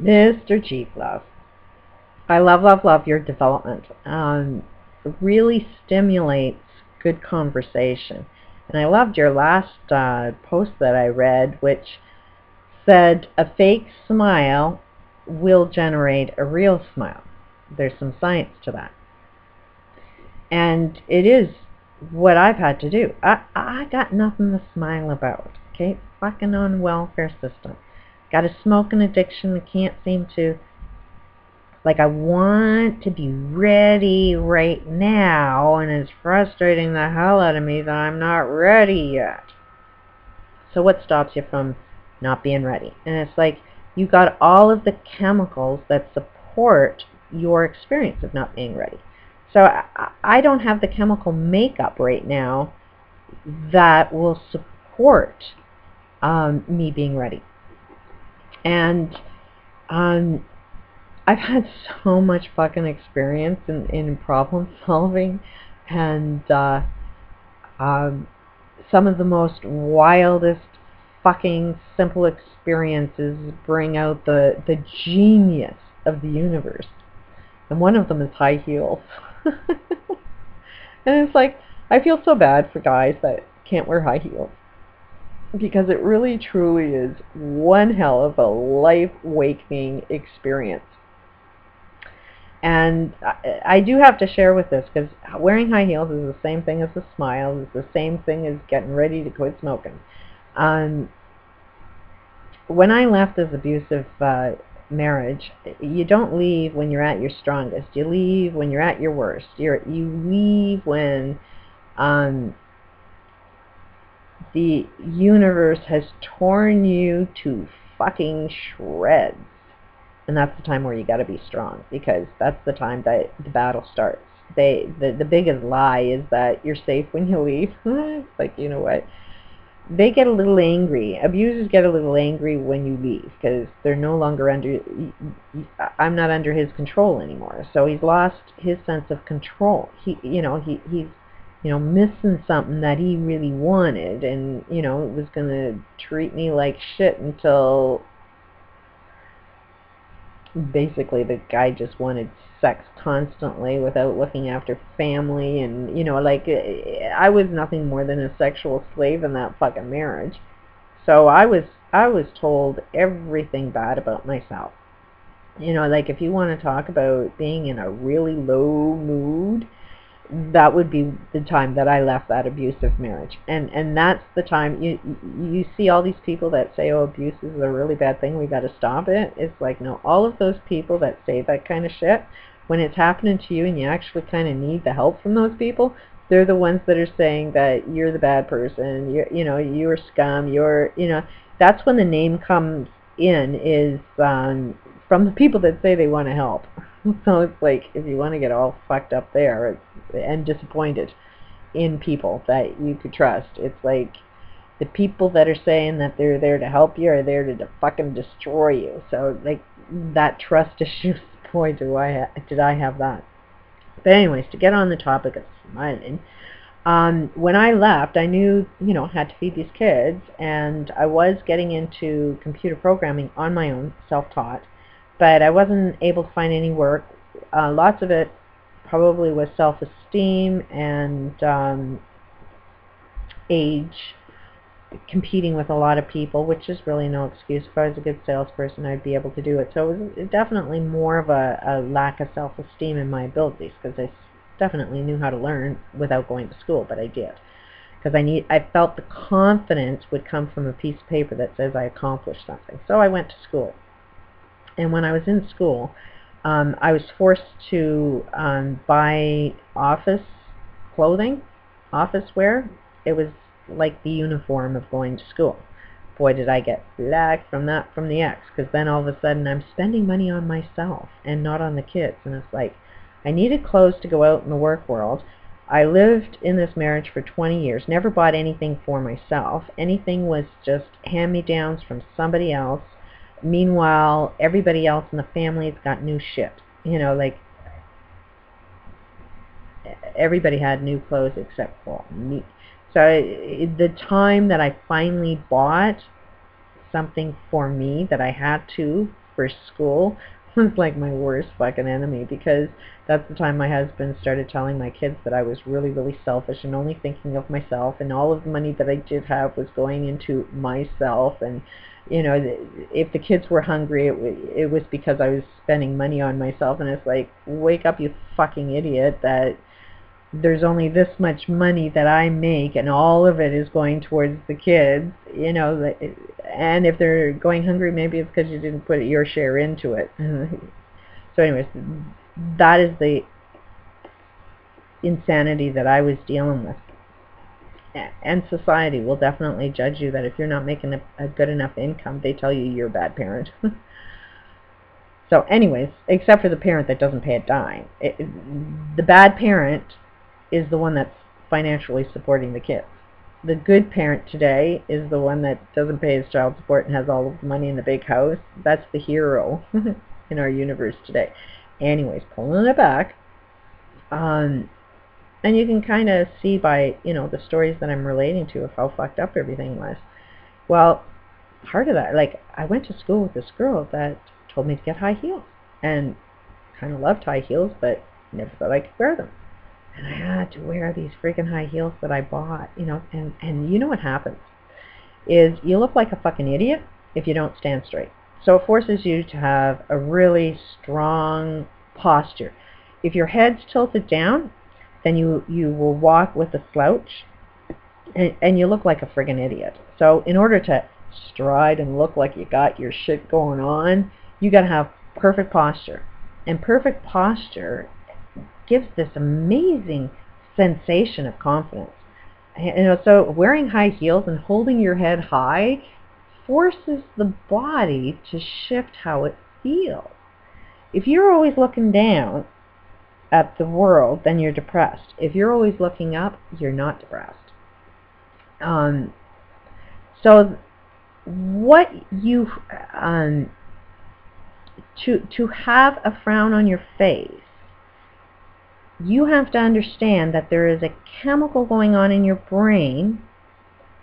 MrChiefLove. I love your development. Really stimulates good conversation. And I loved your last post that I read, which said a fake smile will generate a real smile. There's some science to that. And it is what I've had to do. I got nothing to smile about. Okay? Fucking on welfare system. Got a smoking addiction. I can't seem to... Like, I want to be ready right now, and it's frustrating the hell out of me that I'm not ready yet. So what stops you from not being ready? And it's like, you got all of the chemicals that support your experience of not being ready. So I don't have the chemical makeup right now that will support me being ready. And I've had so much fucking experience in problem solving, and some of the most wildest fucking simple experiences bring out the genius of the universe. And one of them is high heels. And it's like, I feel so bad for guys that can't wear high heels, because it really truly is one hell of a life-awakening experience. And I do have to share with this, because wearing high heels is the same thing as a smile, is the same thing as getting ready to quit smoking. When I left this abusive marriage, you don't leave when you're at your strongest. You leave when you're at your worst. You leave when the universe has torn you to fucking shreds. And that's the time where you got to be strong, because that's the time that the battle starts. The biggest lie is that you're safe when you leave. It's like, you know what? They get a little angry. Abusers get a little angry when you leave, because they're no longer under... I'm not under his control anymore. So he's lost his sense of control. He's missing something that he really wanted, and was gonna treat me like shit until... Basically, the guy just wanted sex constantly without looking after family, and like, I was nothing more than a sexual slave in that fucking marriage. So I was told everything bad about myself. Like, if you want to talk about being in a really low mood, that would be the time that I left that abusive marriage. And that's the time you see all these people that say, oh, abuse is a really bad thing, we got to stop it. It's like, no, all of those people that say that kind of shit, when it's happening to you and you actually kind of need the help from those people, they're the ones that are saying that you're the bad person, you're scum, that's when the name comes in, is from the people that say they want to help. So it's like, if you want to get all fucked up there and disappointed in people that you could trust, it's like the people that are saying that they're there to help you are there to fucking destroy you. So, like, that trust issue, boy, did I have that. But anyways, to get on the topic of smiling, when I left, I knew, I had to feed these kids, and I was getting into computer programming on my own, self-taught. But I wasn't able to find any work. Lots of it probably was self-esteem and age, competing with a lot of people, which is really no excuse. If I was a good salesperson, I'd be able to do it. So it was definitely more of a lack of self-esteem in my abilities, because I definitely knew how to learn without going to school, but I did. Because I felt the confidence would come from a piece of paper that says I accomplished something. So I went to school. And when I was in school, I was forced to buy office clothing, office wear. It was like the uniform of going to school. Boy, did I get flack from the ex, because then all of a sudden I'm spending money on myself and not on the kids. And it's like, I needed clothes to go out in the work world. I lived in this marriage for 20 years, never bought anything for myself. Anything was just hand-me-downs from somebody else. Meanwhile, everybody else in the family's got new shit. Like, everybody had new clothes except for me. So the time that I finally bought something for me that I had to for school was like my worst fucking enemy, because that's the time my husband started telling my kids that I was really, really selfish and only thinking of myself, and all of the money that I did have was going into myself. And you know, if the kids were hungry, it was because I was spending money on myself. And it's like, wake up, you fucking idiot, that there's only this much money that I make and all of it is going towards the kids, you know. And if they're going hungry, maybe it's because you didn't put your share into it. So anyways, that is the insanity that I was dealing with. And society will definitely judge you that if you're not making a good enough income, they tell you you're a bad parent. So anyways, except for the parent that doesn't pay a dime. The bad parent is the one that's financially supporting the kids. The good parent today is the one that doesn't pay his child support and has all of the money in the big house. That's the hero in our universe today. Anyways, pulling it back. And you can kind of see by, you know, the stories that I'm relating to of how fucked up everything was. Well, part of that, like, I went to school with this girl that told me to get high heels. And kind of loved high heels, but never thought I could wear them. And I had to wear these freaking high heels that I bought, you know. And you know what happens is you look like a fucking idiot if you don't stand straight. So it forces you to have a really strong posture. If your head's tilted down, then you will walk with a slouch, and you look like a friggin' idiot. So in order to stride and look like you got your shit going on, you got to have perfect posture. And perfect posture gives this amazing sensation of confidence. You know, so wearing high heels and holding your head high forces the body to shift how it feels. If you're always looking down at the world, then you're depressed. If you're always looking up, you're not depressed. So what you to have a frown on your face, you have to understand that there is a chemical going on in your brain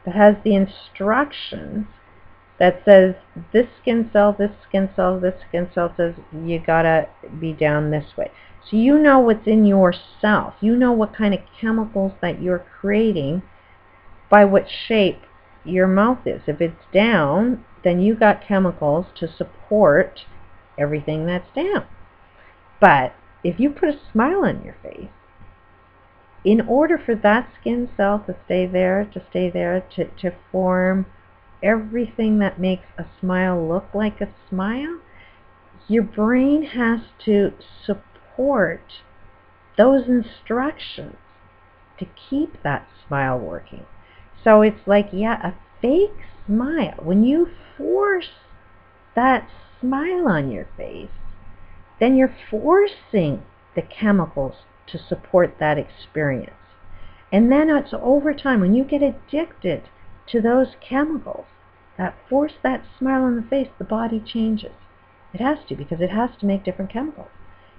that has the instructions that says this skin cell, this skin cell, this skin cell says you gotta be down this way. So you know what's in yourself. You know what kind of chemicals that you're creating by what shape your mouth is. If it's down, then you got chemicals to support everything that's down. But if you put a smile on your face, in order for that skin cell to stay there, to form everything that makes a smile look like a smile, your brain has to support those instructions to keep that smile working. So it's like, yeah, a fake smile. When you force that smile on your face, then you're forcing the chemicals to support that experience. And then it's over time, when you get addicted to those chemicals that force that smile on the face, the body changes. It has to, because it has to make different chemicals.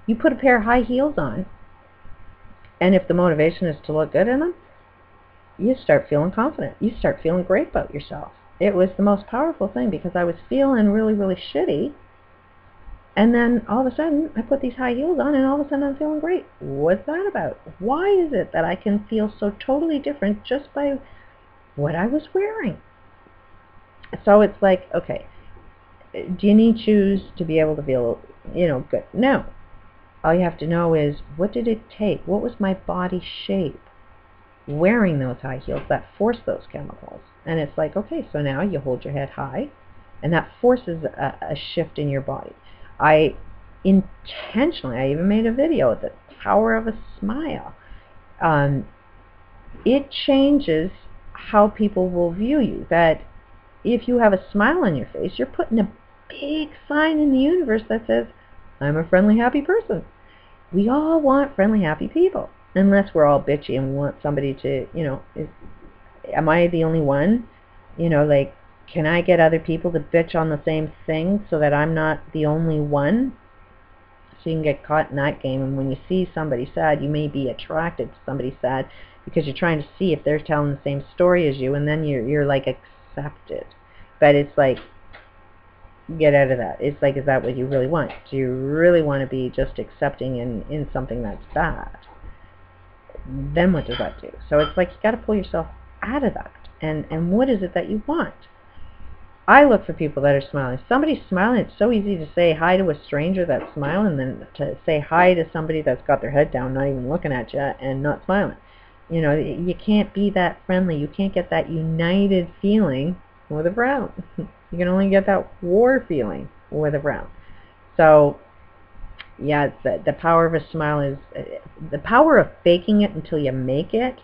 You put a pair of high heels on, and if the motivation is to look good in them, you start feeling confident. You start feeling great about yourself. It was the most powerful thing, because I was feeling really, really shitty. And then all of a sudden, I put these high heels on, and all of a sudden I'm feeling great. What's that about? Why is it that I can feel so totally different just by what I was wearing? So it's like, okay, do you need shoes to be able to feel, you know, good? No. All you have to know is, what did it take? What was my body shape wearing those high heels that forced those chemicals? And it's like, okay, so now you hold your head high, and that forces a shift in your body. I even made a video, the power of a smile. It changes how people will view you. That if you have a smile on your face, you're putting a big sign in the universe that says, I'm a friendly, happy person. We all want friendly, happy people. Unless we're all bitchy and we want somebody to, you know, am I the only one? You know, like, can I get other people to bitch on the same thing so that I'm not the only one? So you can get caught in that game, and when you see somebody sad, you may be attracted to somebody sad because you're trying to see if they're telling the same story as you, and then you're like accepted. But it's like, get out of that. It's like, is that what you really want? Do you really want to be just accepting in something that's bad? Then what does that do? So it's like you got to pull yourself out of that. And what is it that you want? I look for people that are smiling. If somebody's smiling, it's so easy to say hi to a stranger that's smiling than to say hi to somebody that's got their head down, not even looking at you, and not smiling. You know, you can't be that friendly. You can't get that united feeling with a frown. You can only get that war feeling with a frown. So, yeah, it's the power of a smile is the power of faking it until you make it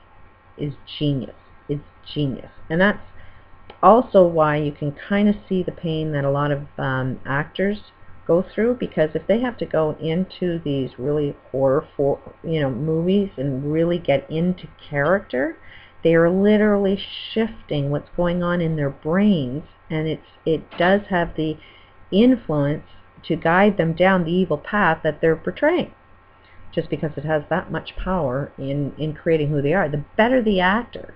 is genius. It's genius, and that's also why you can kind of see the pain that a lot of actors go through, because if they have to go into these really horror movies and really get into character, they are literally shifting what's going on in their brains, and it does have the influence to guide them down the evil path that they're portraying, just because it has that much power in creating who they are. The better the actor,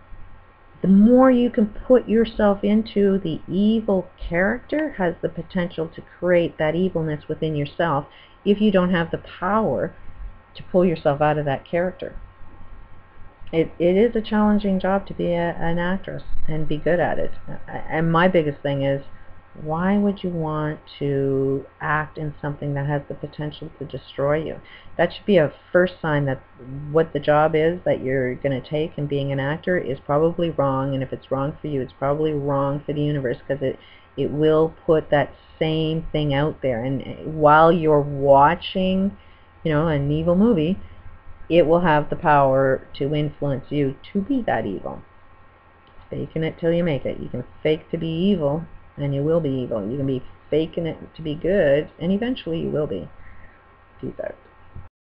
the more you can put yourself into the evil character, has the potential to create that evilness within yourself if you don't have the power to pull yourself out of that character. It is a challenging job to be an actress and be good at it. And my biggest thing is, why would you want to act in something that has the potential to destroy you? That should be a first sign that what the job is that you're going to take in being an actor is probably wrong, and if it's wrong for you, it's probably wrong for the universe, because it will put that same thing out there, and while you're watching, you know, an evil movie, it will have the power to influence you to be that evil. Faking it till you make it. You can fake to be evil, and you will be evil. You can be faking it to be good, and eventually you will be. Peace out.